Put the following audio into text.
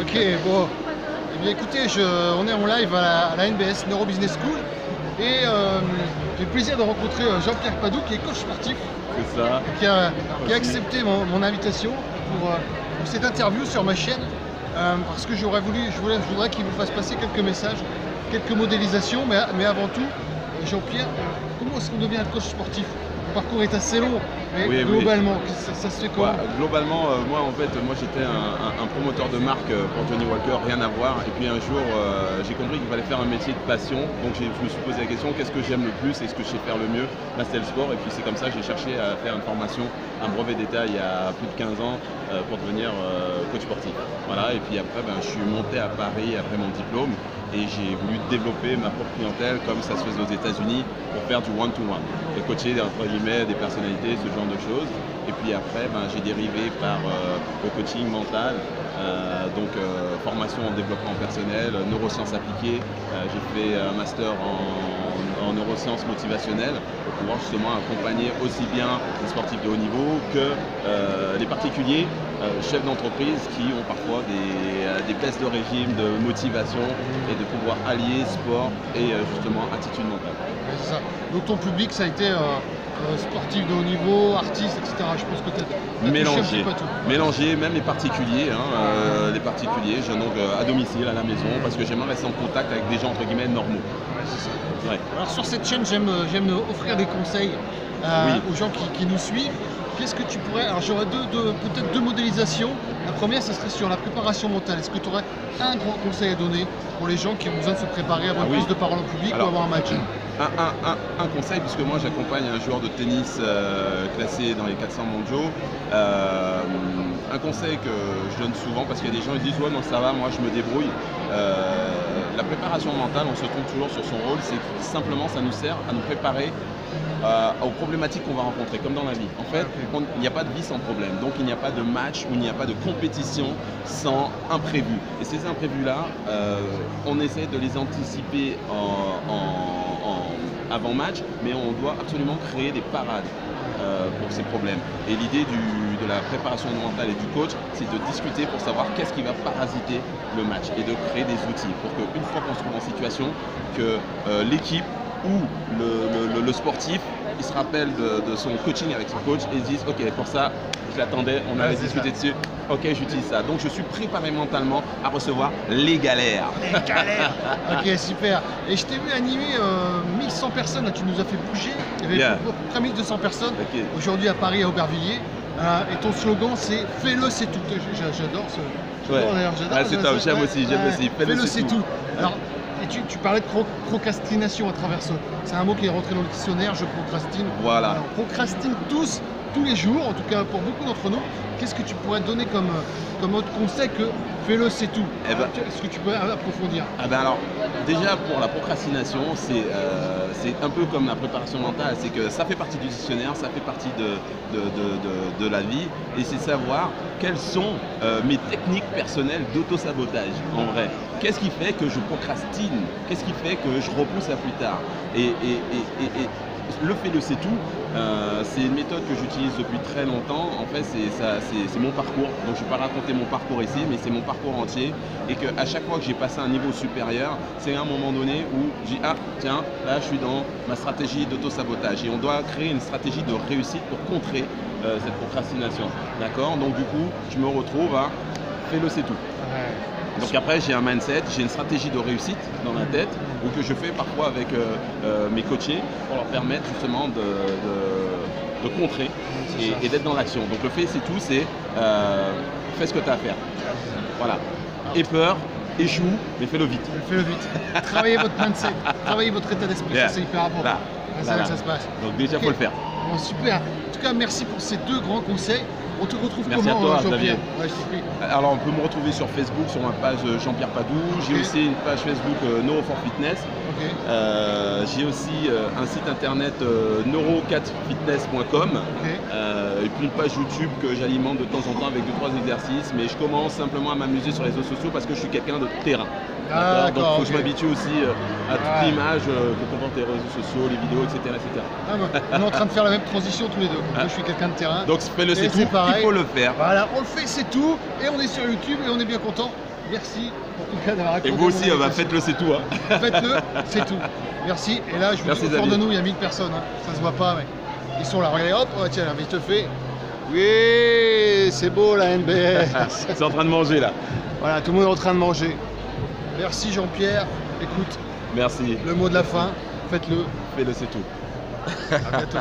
Ok, bon. Eh bien écoutez, on est en live à la NBS, Neuro Business School. Et j'ai le plaisir de rencontrer Jean-Pierre Padoue, qui est coach sportif. C'est ça. Qui a accepté mon invitation pour cette interview sur ma chaîne. Parce que je voudrais qu'il vous fasse passer quelques messages, quelques modélisations. Mais avant tout, Jean-Pierre, comment est-ce qu'on devient un coach sportif? Le parcours est assez long, mais oui, globalement, ça se fait comment? Globalement, moi j'étais un promoteur de marque pour Johnny Walker, rien à voir. Et puis un jour, j'ai compris qu'il fallait faire un métier de passion. Donc je me suis posé la question, qu'est-ce que j'aime le plus et ce que je sais faire le mieux? Là, c'était le sport. Et puis c'est comme ça que j'ai cherché à faire une formation, un brevet d'État il y a plus de 15 ans pour devenir coach sportif. Voilà. Et puis après, je suis monté à Paris après mon diplôme et j'ai voulu développer ma propre clientèle comme ça se faisait aux États-Unis pour faire du one-to-one et coacher entre guillemets des personnalités, ce genre de choses. Et puis après, j'ai dérivé par le coaching mental, formation en développement personnel, neurosciences appliquées. J'ai fait un master en neurosciences motivationnelles pour pouvoir justement accompagner aussi bien les sportifs de haut niveau que les particuliers, chefs d'entreprise qui ont parfois des baisses de régime, de motivation et de pouvoir allier sport et justement attitude mentale. Ouais, c'est ça. Donc ton public, ça a été sportif de haut niveau, artistes, etc. Je pense que tu as mélangé, touché un peu tout. Mélangé, même les particuliers, les particuliers, donc à domicile, à la maison, parce que j'aimerais rester en contact avec des gens entre guillemets normaux. Ouais, c'est ça. Ouais. Alors sur cette chaîne, j'aime offrir des conseils aux gens qui nous suivent. Qu'est-ce que tu pourrais... Alors j'aurais peut-être deux modélisations. La première, ce serait sur la préparation mentale. Est-ce que tu aurais un grand conseil à donner pour les gens qui ont besoin de se préparer avant une prise de parole en public ou avant un match? Un conseil, puisque moi j'accompagne un joueur de tennis classé dans les 400 mondiaux. Un conseil que je donne souvent, parce qu'il y a des gens qui disent ouais non ça va, moi je me débrouille. La préparation mentale, on se trompe toujours sur son rôle, c'est que simplement ça nous sert à nous préparer aux problématiques qu'on va rencontrer, comme dans la vie. En fait, il n'y a pas de vie sans problème. Donc il n'y a pas de match ou il n'y a pas de compétition sans imprévus. Et ces imprévus-là, on essaie de les anticiper avant match, mais on doit absolument créer des parades pour ces problèmes. Et l'idée de la préparation mentale et du coach, c'est de discuter pour savoir qu'est-ce qui va parasiter le match et de créer des outils pour qu'une fois qu'on se trouve en situation, que l'équipe ou le sportif, il se rappelle de son coaching avec son coach et se dise ok, pour ça je l'attendais, on avait discuté dessus, ok j'utilise ça. Donc je suis préparé mentalement à recevoir les galères. Les galères. Ok, super. Et je t'ai vu animer 1100 personnes, là, tu nous as fait bouger. Il y avait près 1200 personnes aujourd'hui à Paris, à Aubervilliers. Et ton slogan c'est « Fais-le, c'est tout ». J'adore ce... c'est top, j'aime aussi. Fais-le, c'est tout. Alors, et tu parlais de procrastination à travers ça. C'est un mot qui est rentré dans le dictionnaire, je procrastine. Voilà. Alors, on procrastine tous les jours, en tout cas pour beaucoup d'entre nous. Qu'est-ce que tu pourrais donner comme autre conseil que fais-le, c'est tout? Est-ce que tu peux approfondir? Alors, déjà pour la procrastination, c'est un peu comme la préparation mentale, c'est que ça fait partie du dictionnaire, ça fait partie de la vie, et c'est savoir quelles sont mes techniques personnelles d'auto-sabotage en vrai. Qu'est-ce qui fait que je procrastine? Qu'est-ce qui fait que je repousse à plus tard? Et le fais-le, c'est tout. C'est une méthode que j'utilise depuis très longtemps. En fait, c'est mon parcours. Donc, je ne vais pas raconter mon parcours ici, mais c'est mon parcours entier. Et qu'à chaque fois que j'ai passé un niveau supérieur, c'est à un moment donné où j'ai ah tiens, là, je suis dans ma stratégie d'auto-sabotage. Et on doit créer une stratégie de réussite pour contrer cette procrastination. D'accord? Donc, du coup, je me retrouve à fais-le, c'est tout. Donc après, j'ai un mindset, j'ai une stratégie de réussite dans la tête, ou que je fais parfois avec mes coachés pour leur permettre justement de contrer et d'être dans l'action. Donc le fait, c'est tout, c'est fais ce que tu as à faire. Voilà. Aie peur, échoue, mais fais-le vite. Fais-le vite. Travaillez votre mindset, travaillez votre état d'esprit, c'est hyper important. C'est là que ça se passe. Donc déjà, il faut le faire. Bon, super. En tout cas, merci pour ces deux grands conseils. On te retrouve Merci comment, à toi, Jean-Pierre? Alors, on peut me retrouver sur Facebook, sur ma page Jean-Pierre Padoue. J'ai aussi une page Facebook Neuro for Fitness. J'ai aussi un site internet neuro4fitness.com. Et puis une page YouTube que j'alimente de temps en temps avec 2-3 exercices. Mais je commence simplement à m'amuser sur les réseaux sociaux parce que je suis quelqu'un de terrain. Donc il faut que je m'habitue aussi à toute l'image que comportent les réseaux sociaux, les vidéos, etc. On est en train de faire la même transition tous les deux. Donc, je suis quelqu'un de terrain. Donc fais-le, c'est tout, il faut le faire. Voilà, on le fait, c'est tout. Et on est sur YouTube et on est bien content. merci en tout cas d'avoir Et raconté. vous aussi, mon bah, invitation. faites-le, c'est tout. Hein. Faites-le, c'est tout. Merci. Et là, je vous Merci, dis, autour de Xavier. nous, il y a 1000 personnes. Hein. Ça se voit pas, mais ils sont là. Regardez, hop, oh, tiens, il te fait. Oui, c'est beau la NBS. C'est en train de manger là. Voilà, tout le monde est en train de manger. Merci Jean-Pierre. Écoute, Merci. le mot de la fin, faites-le. Fais-le, c'est tout. À bientôt.